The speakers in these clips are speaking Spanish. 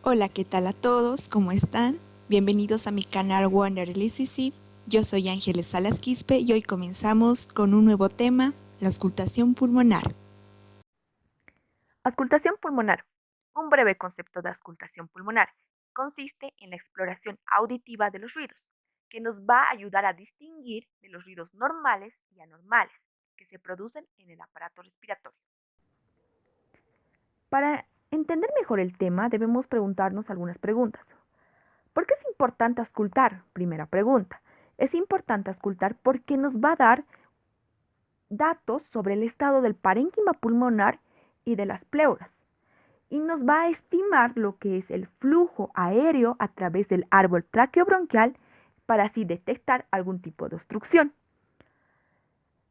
Hola, ¿qué tal a todos? ¿Cómo están? Bienvenidos a mi canal Wonder LCC. Yo soy Ángeles Salas Quispe y hoy comenzamos con un nuevo tema, la auscultación pulmonar. Auscultación pulmonar. Un breve concepto de auscultación pulmonar consiste en la exploración auditiva de los ruidos, que nos va a ayudar a distinguir de los ruidos normales y anormales que se producen en el aparato respiratorio. Para entender mejor el tema, debemos preguntarnos algunas preguntas. ¿Por qué es importante auscultar? Primera pregunta. Es importante auscultar porque nos va a dar datos sobre el estado del parénquima pulmonar y de las pleuras, y nos va a estimar lo que es el flujo aéreo a través del árbol traqueobronquial para así detectar algún tipo de obstrucción.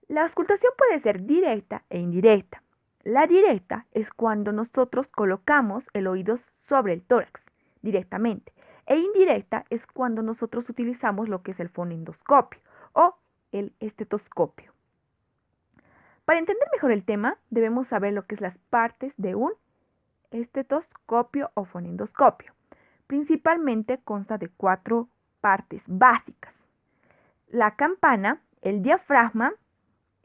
La auscultación puede ser directa e indirecta. La directa es cuando nosotros colocamos el oído sobre el tórax directamente, e indirecta es cuando nosotros utilizamos lo que es el fonendoscopio o el estetoscopio. Para entender mejor el tema, debemos saber lo que es las partes de un estetoscopio o fonendoscopio. Principalmente consta de 4 partes básicas: la campana, el diafragma,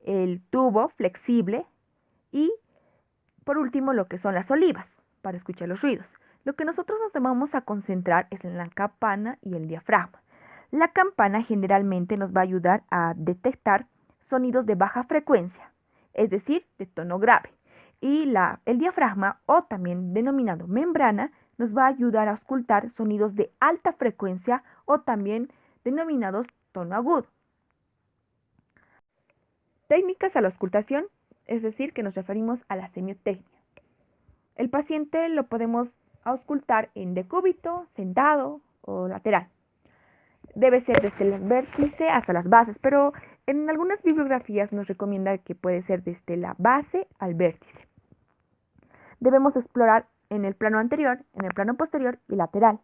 el tubo flexible y por último lo que son las olivas para escuchar los ruidos. Lo que nosotros nos vamos a concentrar es en la campana y el diafragma. La campana generalmente nos va a ayudar a detectar sonidos de baja frecuencia, es decir, de tono grave. Y el diafragma, o también denominado membrana, nos va a ayudar a auscultar sonidos de alta frecuencia o también denominados tono agudo. Técnicas a la auscultación, es decir, que nos referimos a la semiotecnia. El paciente lo podemos auscultar en decúbito, sentado o lateral. Debe ser desde el vértice hasta las bases, pero en algunas bibliografías nos recomienda que puede ser desde la base al vértice. Debemos explorar en el plano anterior, en el plano posterior y lateral,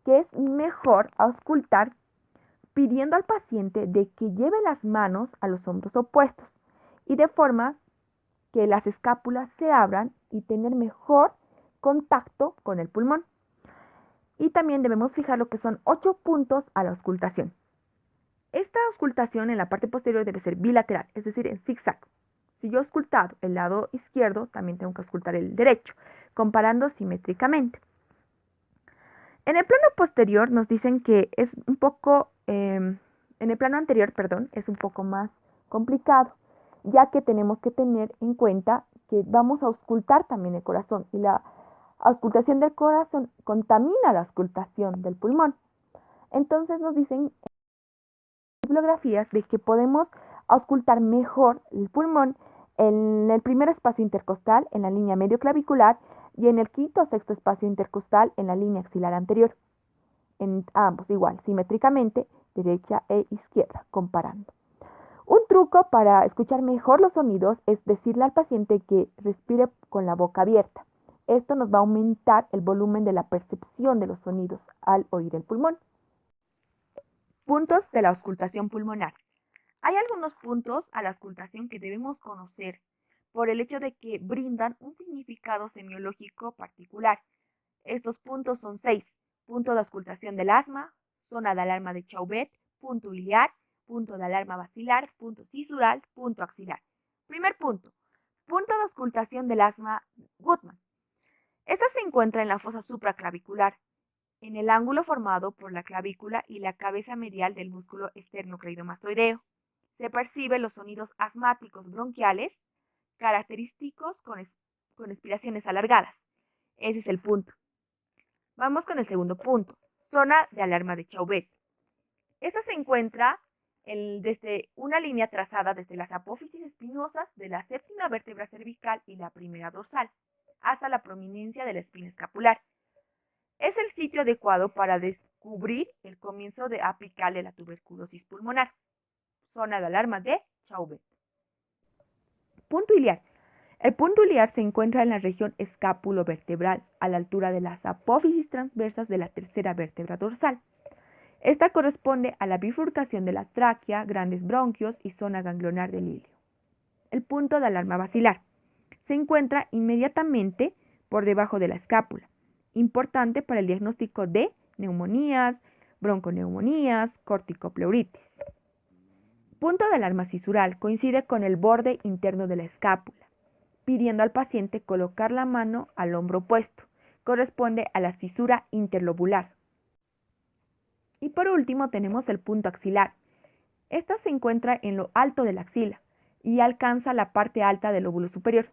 que es mejor auscultar pidiendo al paciente de que lleve las manos a los hombros opuestos y de forma que las escápulas se abran y tener mejor contacto con el pulmón. Y también debemos fijar lo que son 8 puntos a la auscultación. Esta auscultación en la parte posterior debe ser bilateral, es decir, en zigzag. Si yo he auscultado el lado izquierdo, también tengo que auscultar el derecho, comparando simétricamente. En el plano posterior nos dicen que es un poco, en el plano anterior, perdón, es un poco más complicado, ya que tenemos que tener en cuenta que vamos a auscultar también el corazón y la auscultación del corazón contamina la auscultación del pulmón. Entonces nos dicen bibliografías de que podemos auscultar mejor el pulmón en el primer espacio intercostal, en la línea medio clavicular, y en el quinto o sexto espacio intercostal, en la línea axilar anterior. En ambos igual, simétricamente, derecha e izquierda, comparando. Un truco para escuchar mejor los sonidos es decirle al paciente que respire con la boca abierta. Esto nos va a aumentar el volumen de la percepción de los sonidos al oír el pulmón. Puntos de la auscultación pulmonar. Hay algunos puntos a la auscultación que debemos conocer por el hecho de que brindan un significado semiológico particular. Estos puntos son 6: punto de auscultación del asma, zona de alarma de Chauvet, punto iliar, punto de alarma basilar, punto cisural, punto axilar. Primer punto: punto de auscultación del asma Guttman. Esta se encuentra en la fosa supraclavicular, en el ángulo formado por la clavícula y la cabeza medial del músculo esternocleidomastoideo. Se perciben los sonidos asmáticos bronquiales característicos con expiraciones alargadas. Ese es el punto. Vamos con el segundo punto: zona de alarma de Chauvet. Esta se encuentra desde una línea trazada desde las apófisis espinosas de la séptima vértebra cervical y la primera dorsal, hasta la prominencia de la espina escapular. Es el sitio adecuado para descubrir el comienzo de apical de la tuberculosis pulmonar. Zona de alarma de Chauvet. Punto iliar. El punto iliar se encuentra en la región escapulovertebral, a la altura de las apófisis transversas de la tercera vértebra dorsal. Esta corresponde a la bifurcación de la tráquea, grandes bronquios y zona ganglionar del ilio. El punto de alarma basilar se encuentra inmediatamente por debajo de la escápula, importante para el diagnóstico de neumonías, bronconeumonías, corticopleuritis. Punto de alarma cisural coincide con el borde interno de la escápula, pidiendo al paciente colocar la mano al hombro opuesto. Corresponde a la cisura interlobular. Y por último tenemos el punto axilar. Esta se encuentra en lo alto de la axila y alcanza la parte alta del lóbulo superior.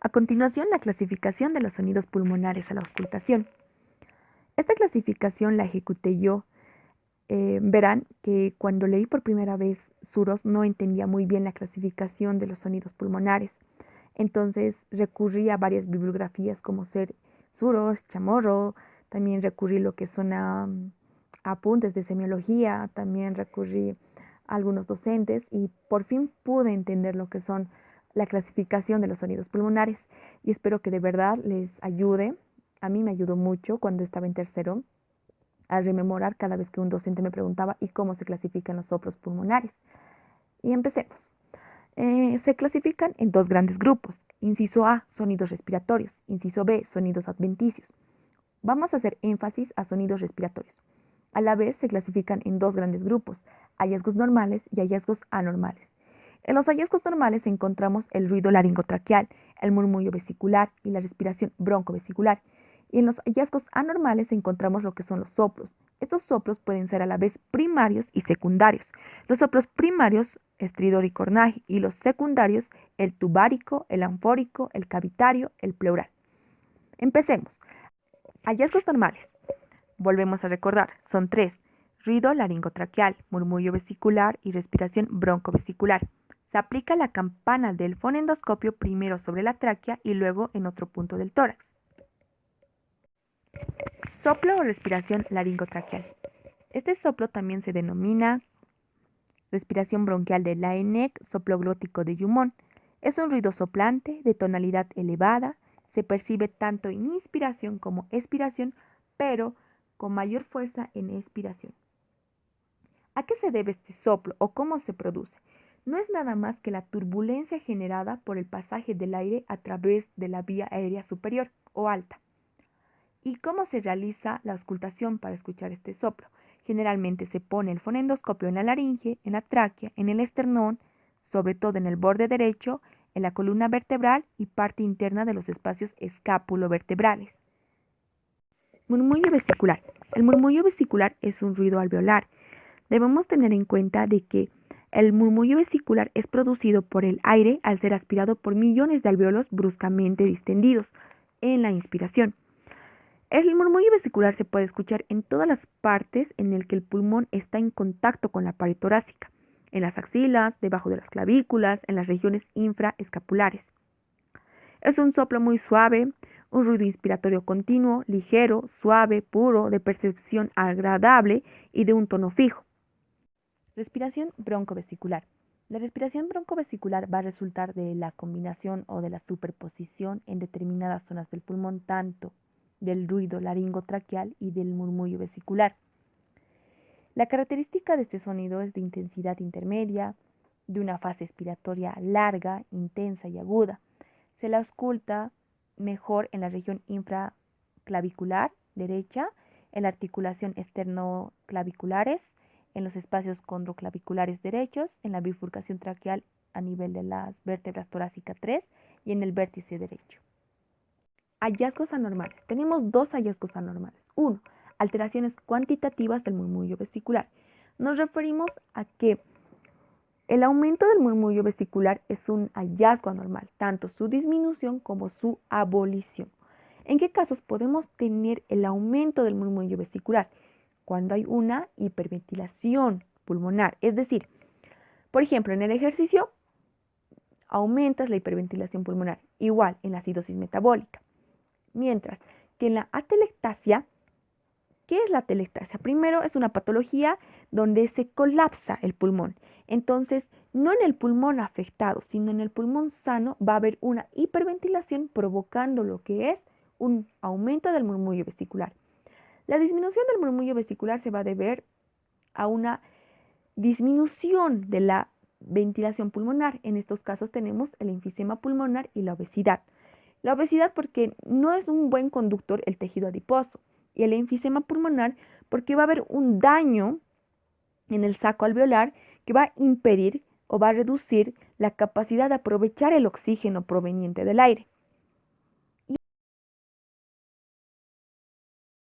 A continuación, la clasificación de los sonidos pulmonares a la auscultación. Esta clasificación la ejecuté yo. Verán que cuando leí por primera vez Suros no entendía muy bien la clasificación de los sonidos pulmonares. Entonces recurrí a varias bibliografías como ser Suros, Chamorro, también recurrí a lo que son apuntes de semiología, también recurrí a algunos docentes y por fin pude entender lo que son la clasificación de los sonidos pulmonares y espero que de verdad les ayude. A mí me ayudó mucho cuando estaba en tercero a rememorar cada vez que un docente me preguntaba ¿y cómo se clasifican los soplos pulmonares? Y empecemos. Se clasifican en dos grandes grupos. Inciso A, sonidos respiratorios. Inciso B, sonidos adventicios. Vamos a hacer énfasis a sonidos respiratorios. A la vez se clasifican en dos grandes grupos, hallazgos normales y hallazgos anormales. En los hallazgos normales encontramos el ruido laringotraqueal, el murmullo vesicular y la respiración broncovesicular. Y en los hallazgos anormales encontramos lo que son los soplos. Estos soplos pueden ser a la vez primarios y secundarios. Los soplos primarios, estridor y cornaje, y los secundarios, el tubárico, el anfórico, el cavitario, el pleural. Empecemos. Hallazgos normales. Volvemos a recordar, son tres: ruido laringotraqueal, murmullo vesicular y respiración broncovesicular. Se aplica la campana del fonendoscopio primero sobre la tráquea y luego en otro punto del tórax. Soplo o respiración laringotraqueal. Este soplo también se denomina respiración bronquial de Laennec, soplo glótico de Jumont. Es un ruido soplante de tonalidad elevada, se percibe tanto en inspiración como expiración, pero con mayor fuerza en expiración. ¿A qué se debe este soplo o cómo se produce? No es nada más que la turbulencia generada por el pasaje del aire a través de la vía aérea superior o alta. ¿Y cómo se realiza la auscultación para escuchar este soplo? Generalmente se pone el fonendoscopio en la laringe, en la tráquea, en el esternón, sobre todo en el borde derecho, en la columna vertebral y parte interna de los espacios escápulo-vertebrales. Murmullo vesicular. El murmullo vesicular es un ruido alveolar. Debemos tener en cuenta de que el murmullo vesicular es producido por el aire al ser aspirado por millones de alvéolos bruscamente distendidos en la inspiración. El murmullo vesicular se puede escuchar en todas las partes en el que el pulmón está en contacto con la pared torácica, en las axilas, debajo de las clavículas, en las regiones infraescapulares. Es un soplo muy suave, un ruido inspiratorio continuo, ligero, suave, puro, de percepción agradable y de un tono fijo. Respiración broncovesicular. La respiración broncovesicular va a resultar de la combinación o de la superposición en determinadas zonas del pulmón tanto del ruido laringotraqueal y del murmullo vesicular. La característica de este sonido es de intensidad intermedia, de una fase expiratoria larga, intensa y aguda. Se la ausculta mejor en la región infraclavicular derecha, en la articulación esternoclaviculares, en los espacios condroclaviculares derechos, en la bifurcación traqueal a nivel de las vértebras torácicas 3 y en el vértice derecho. Hallazgos anormales. Tenemos dos hallazgos anormales. Uno, alteraciones cuantitativas del murmullo vesicular. Nos referimos a que el aumento del murmullo vesicular es un hallazgo anormal, tanto su disminución como su abolición. ¿En qué casos podemos tener el aumento del murmullo vesicular? Cuando hay una hiperventilación pulmonar, es decir, por ejemplo, en el ejercicio aumentas la hiperventilación pulmonar, igual en la acidosis metabólica. Mientras que en la atelectasia, ¿qué es la atelectasia? Primero es una patología donde se colapsa el pulmón. Entonces, no en el pulmón afectado, sino en el pulmón sano va a haber una hiperventilación provocando lo que es un aumento del murmullo vesicular. La disminución del murmullo vesicular se va a deber a una disminución de la ventilación pulmonar. En estos casos tenemos el enfisema pulmonar y la obesidad. La obesidad porque no es un buen conductor el tejido adiposo y el enfisema pulmonar porque va a haber un daño en el saco alveolar que va a impedir o va a reducir la capacidad de aprovechar el oxígeno proveniente del aire.